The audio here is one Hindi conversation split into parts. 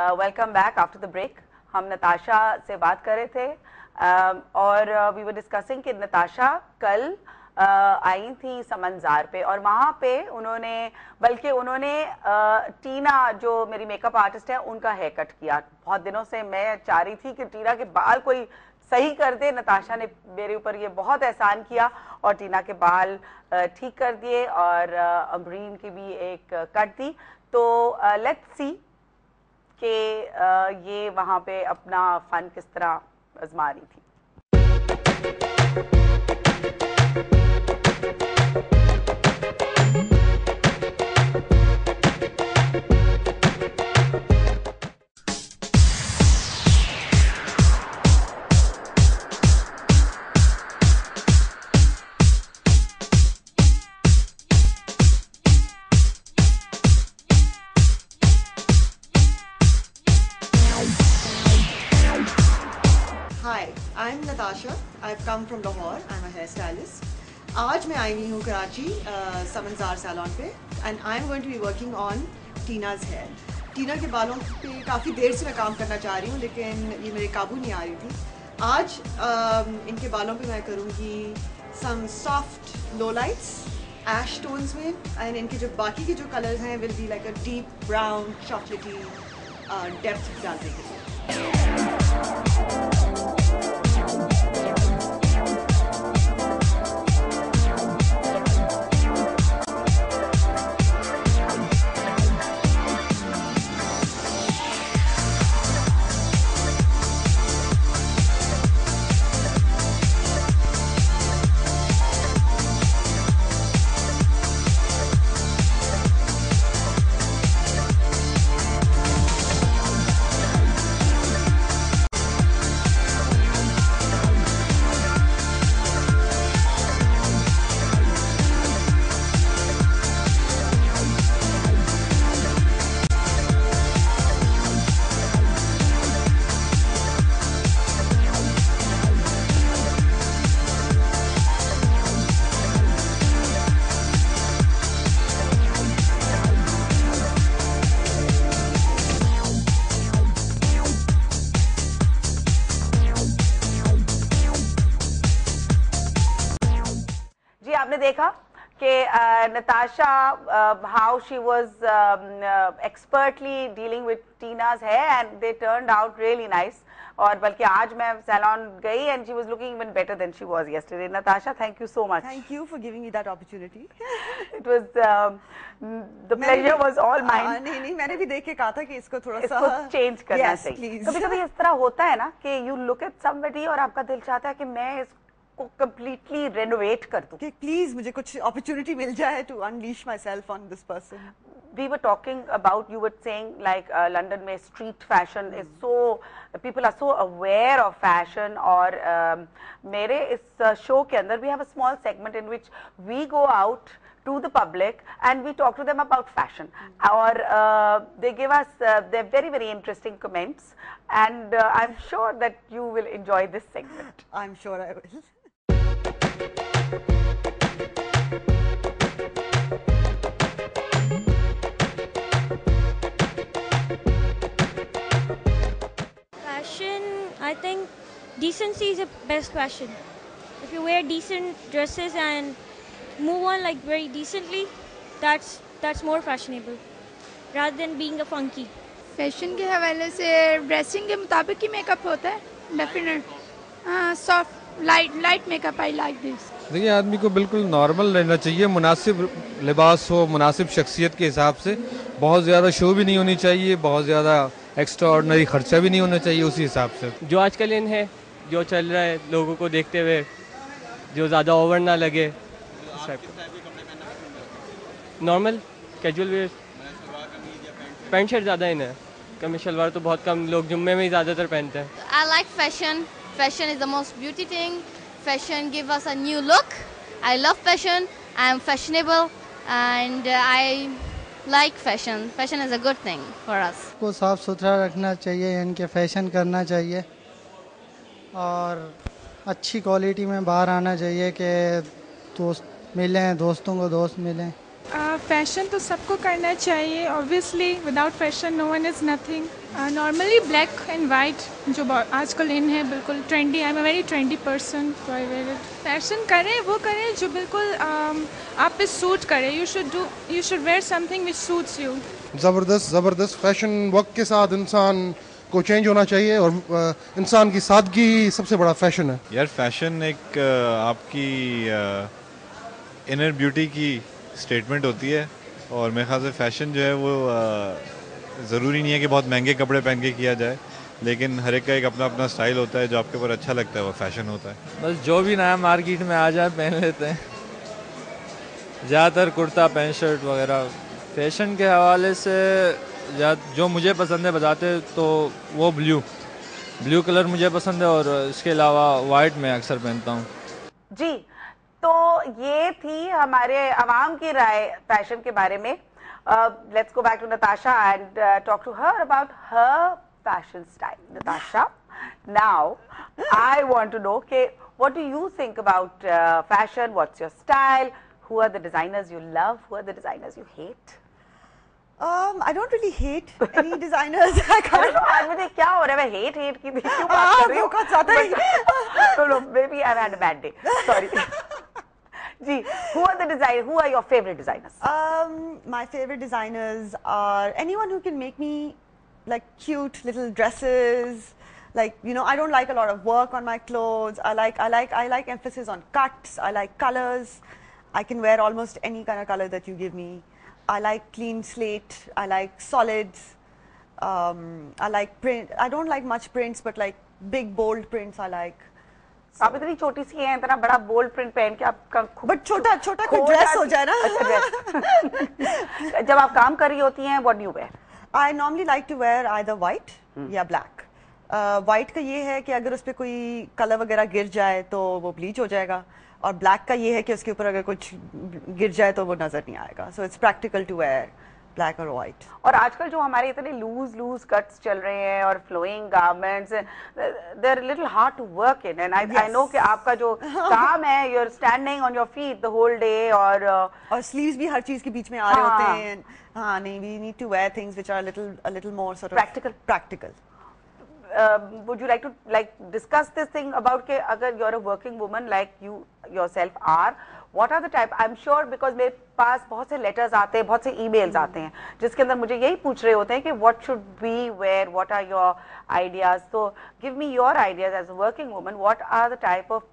Welcome back after the break. हम नताशा से बात कर रहे थे और वी वर डिस्कसिंग कि नताशा कल आई थी समंजार पे और वहाँ पे उन्होंने टीना जो मेरी मेकअप आर्टिस्ट है उनका हेयर कट किया। बहुत दिनों से मैं चाह रही थी कि टीना के बाल कोई सही कर दे। नताशा ने मेरे ऊपर ये बहुत एहसान किया और टीना के बाल ठीक कर दिए और अमरीन की भी एक कट दी। तो लेट्स सी कि ये वहाँ पे अपना फन किस तरह आजमा रही थी। Hi, I'm Natasha. I've come from Lahore. I'm a hairstylist. आज मैं आई हुई हूँ कराची समंजार सैलून पे and I'm going to be working on Tina's hair. टीना के बालों पे काफ़ी देर से मैं काम करना चाह रही हूँ लेकिन ये मेरे काबू नहीं आ रही थी। आज इनके बालों पे मैं करूँगी some soft lowlights, ash tones में and इनके जो बाकी के जो कलर्स हैं will be like a deep brown chocolatey depth डालने के लिए। आपने देखा कि Natasha how she was expertly dealing with Tina's hair and they turned out really nice. और बल्कि आज मैं सैलून गई and she was looking even better than she was yesterday. Natasha, thank you so much. Thank you for giving me that opportunity. It was the pleasure was all mine. नहीं मैंने भी देख के कहा था कि इसको थोड़ा सा चेंज करना चाहिए। कभी-कभी इस तरह होता है ना कि you look at somebody और आपका दिल चाहता है कि मैं को completely renovate कर दूं। Please मुझे कुछ opportunity मिल जाए to unleash myself on this person. We were talking about, you were saying like London में street fashion is so, people are so aware of fashion और मेरे इस show के अंदर we have a small segment in which we go out to the public and we talk to them about fashion or they give us their very interesting comments and I'm sure that you will enjoy this segment. I'm sure I will. Fashion, I think decency is the best fashion. If you wear decent dresses and move on like very decently, that's more fashionable rather than being a funky. Fashion के हवाले से ड्रेसिंग के मुताबिक ही मेकअप होता है, definite soft light makeup I like this. देखिए आदमी को बिल्कुल नॉर्मल रहना चाहिए, मुनासिब लिबास हो, मुनासिब शख्सियत के हिसाब से, बहुत ज़्यादा शो भी नहीं होनी चाहिए, बहुत ज़्यादा एक्स्ट्रा ऑर्डिनरी खर्चा भी नहीं होना चाहिए, उसी हिसाब से जो आजकल इन है जो चल रहा है लोगों को देखते हुए जो ज़्यादा ओवर ना लगे, normal casual wear, pant shirt ज़्यादा इन है, कमीज शलवार तो बहुत कम लोग जुम्मे में ही ज़्यादातर पहनते हैं। I like fashion. Fashion is the most beauty thing. Fashion gives us a new look. I love fashion. I am fashionable and I like fashion. Fashion is a good thing for us. को साफ सुथरा रखना चाहिए, इनके फैशन करना चाहिए और अच्छी क्वालिटी में बाहर आना चाहिए कि दोस्त मिलें, दोस्तों को दोस्त मिलें। फैशन तो सबको करना चाहिए, obviously without fashion no one is nothing. Normally black and white जो आजकल इन है, बिल्कुल trendy. I am a very trendy person, तो आई वेयर इट। फैशन करें वो करें जो बिल्कुल आप पे सूट करे। You should wear something which suits you. ज़बरदस्त फैशन वक्त के साथ इंसान को चेंज होना चाहिए, और इंसान की सादगी सबसे बड़ा फैशन है। यार फैशन एक आपकी इनर ब्यूटी की स्टेटमेंट होती है, और मेरे ख्याल से फैशन जो है वो ज़रूरी नहीं है कि बहुत महंगे कपड़े पहन के किया जाए, लेकिन हर एक का एक अपना अपना स्टाइल होता है, जो आपके ऊपर अच्छा लगता है वो फैशन होता है। बस जो भी नया मार्केट में आ जाए पहन लेते हैं, ज़्यादातर कुर्ता पैंट शर्ट वगैरह। फैशन के हवाले से जो मुझे पसंद है बताते तो वो ब्लू कलर मुझे पसंद है, और इसके अलावा वाइट मैं अक्सर पहनता हूँ। जी, तो ये थी हमारे अवाम की राय फैशन के बारे में। Let's go back to Natasha and talk to her about her fashion style. Natasha, now I want to know कि what do you think about fashion? What's your style? Who are the designers you love? Who are the designers you hate? I don't really hate any designers. I can't. आज मुझे क्या हो रहा है? मैं hate की क्यों बात कर रही हूँ? बहुत ज़्यादा ही. No, maybe I've had a bad day. Sorry. Ji, who are the designers? Who are your favorite designers? My favorite designers are anyone who can make me like cute little dresses. Like, you know, I don't like a lot of work on my clothes. I like emphasis on cuts. I like colors. I can wear almost any kind of color that you give me. I like clean slate. I like solids. I like print. I don't like much prints, but like big bold prints I like. आप इतनी छोटी सी हैं, इतना बड़ा बोल्ड प्रिंट पहन के आपका बट छोटा कोई ड्रेस हो जाए ना। अच्छा, जब आप काम कर रही होती हैं, what do you wear? I normally like to wear either white या black. White का ये है कि अगर उस पे कोई कलर वगैरह गिर जाए तो वो ब्लीच हो जाएगा, और ब्लैक का ये है कि उसके ऊपर अगर कुछ गिर जाए तो वो नजर नहीं आएगा। So it's practical to wear black और व्हाइट। और आजकल जो हमारे इतने लूज कट्स चल रहे हैं और flowing garments, they are little hard to work in, and I know कि आपका जो काम है, you are standing on your feet the whole day, और स्लीव्स भी हर चीज के बीच में आ रहे होते हैं। हाँ, नहीं, we need to wear things which are a little more sort of practical. Would you like to discuss this thing about कि अगर you're a working woman like you yourself are, what are the type? I'm sure because मेरे पास बहुत से letters आते हैं, बहुत से emails आते हैं, जिसके अंदर मुझे यही पूछ रहे होते हैं कि what should we wear, what are your ideas? So give me your ideas as a working woman. What are the type of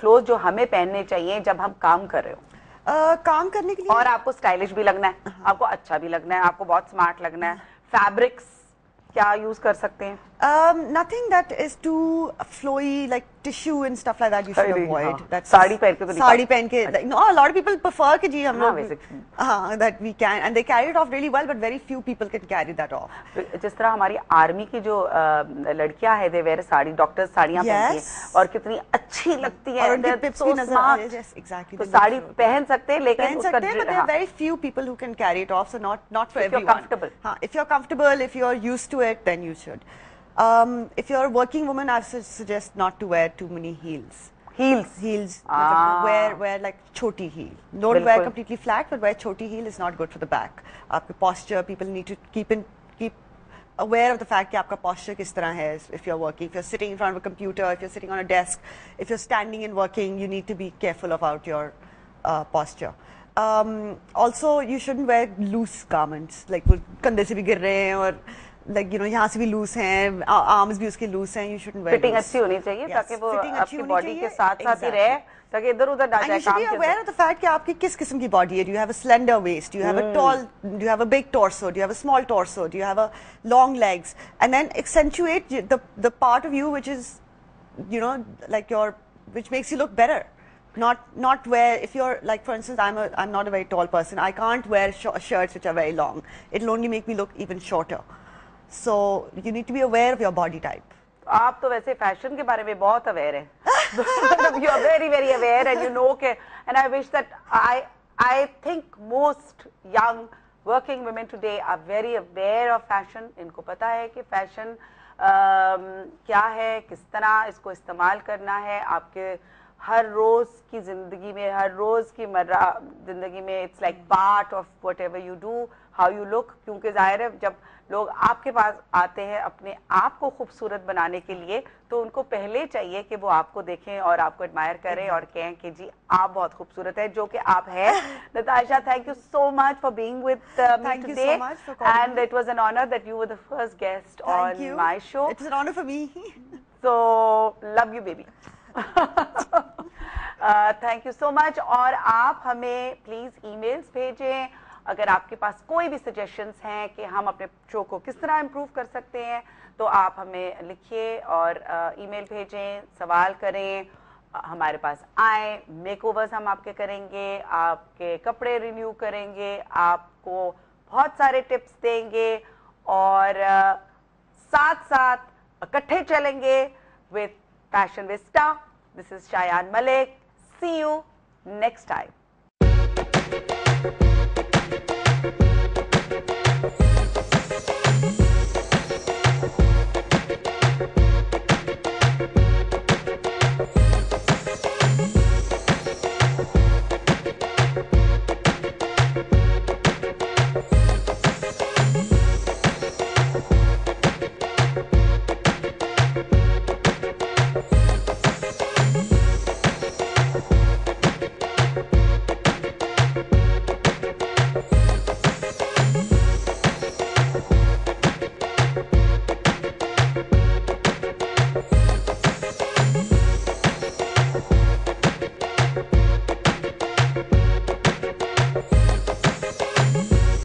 clothes जो हमें पहनने चाहिए जब हम काम कर रहे हो? काम करने के लिए, और आपको स्टाइलिश भी लगना है, आपको अच्छा भी लगना है, आपको बहुत स्मार्ट लगना है। फैब्रिक्स क्या यूज कर सकते हैं? Nothing that is too flowy, like tissue and stuff like that. You should avoid. That's sari पहन के तो साड़ी पहन के. No, a lot of people prefer कि जी हम लोग that we can, and they carry it off really well, but very few people can carry that off. जिस तरह हमारी आर्मी की जो लड़कियां हैं, they wear साड़ी, डॉक्टर्स साड़ियां पहनती हैं और कितनी अच्छी लगती है, और उनके पिप्स भी नजर आ रहे हैं। Exactly. तो साड़ी पहन सकते हैं, लेकिन उसका but there are very few people who can carry it off, so not for everyone. If you're comfortable. If you're comfortable, if you're used to it, then you should. If you're a working woman, I suggest not to wear too many heels. Heels. Wear like choti heel. Don't wear completely flat, but wear choti heel is not good for the back. Aapka posture, people need to keep aware of the fact कि आपका posture किस तरह है. If you're working, if you're sitting in front of a computer, if you're sitting on a desk, if you're standing and working, you need to be careful about your posture. Also, you shouldn't wear loose garments, like वो कंधे से भी गिर रहे हैं और like you know यहाँ से भी loose हैं, arms भी उसके loose हैं. You shouldn't wear. Fitting अच्छी होनी चाहिए ताकि वो आपकी body के साथ साथ ही रहे, ताकि इधर उधर ना जाए. And you should be aware of the fact कि आपकी किस किस्म की body है. Do you have a slender waist? Do you have a tall? Do you have a big torso? Do you have a small torso? Do you have a long legs? And then accentuate the part of you which is, you know, like which makes you look better. Not wear, if you're like, for instance, I'm not a very tall person. I can't wear shirts which are very long. It'll only make me look even shorter. So you need to be aware of your body type. आप तो वैसे फैशन के बारे में बहुत अवेयर हैं. You are very very aware and you know के, and I wish that I think most young working women today are very aware of fashion. इनको पता है कि फैशन क्या है, किस तरह इसको इस्तेमाल करना है आपके हर रोज की जिंदगी में, हर रोज की मर्रा जिंदगी में it's like part of what ever you do, how you look. क्योंकि जाहिर है जब लोग आपके पास आते हैं अपने आप को खूबसूरत बनाने के लिए, तो उनको पहले चाहिए कि वो आपको देखें और आपको एडमायर करें और कहें कि जी आप बहुत खूबसूरत है, जो कि आप हैं। Natasha, thank you so much for being with me Thank you today. so much for calling And me. it was an honor that you were the first guest Thank on you. my show. It's an honor for me. So love you, baby. Thank you so much. और आप हमें प्लीज ईमेल्स भेजें अगर आपके पास कोई भी सजेशंस हैं कि हम अपने शो को किस तरह इम्प्रूव कर सकते हैं, तो आप हमें लिखिए और ईमेल भेजें, सवाल करें, हमारे पास आए, मेकओवर्स हम आपके करेंगे, आपके कपड़े रिन्यू करेंगे, आपको बहुत सारे टिप्स देंगे और साथ साथ इकट्ठे चलेंगे with fashionista. This is Shayan Malik. See you next time.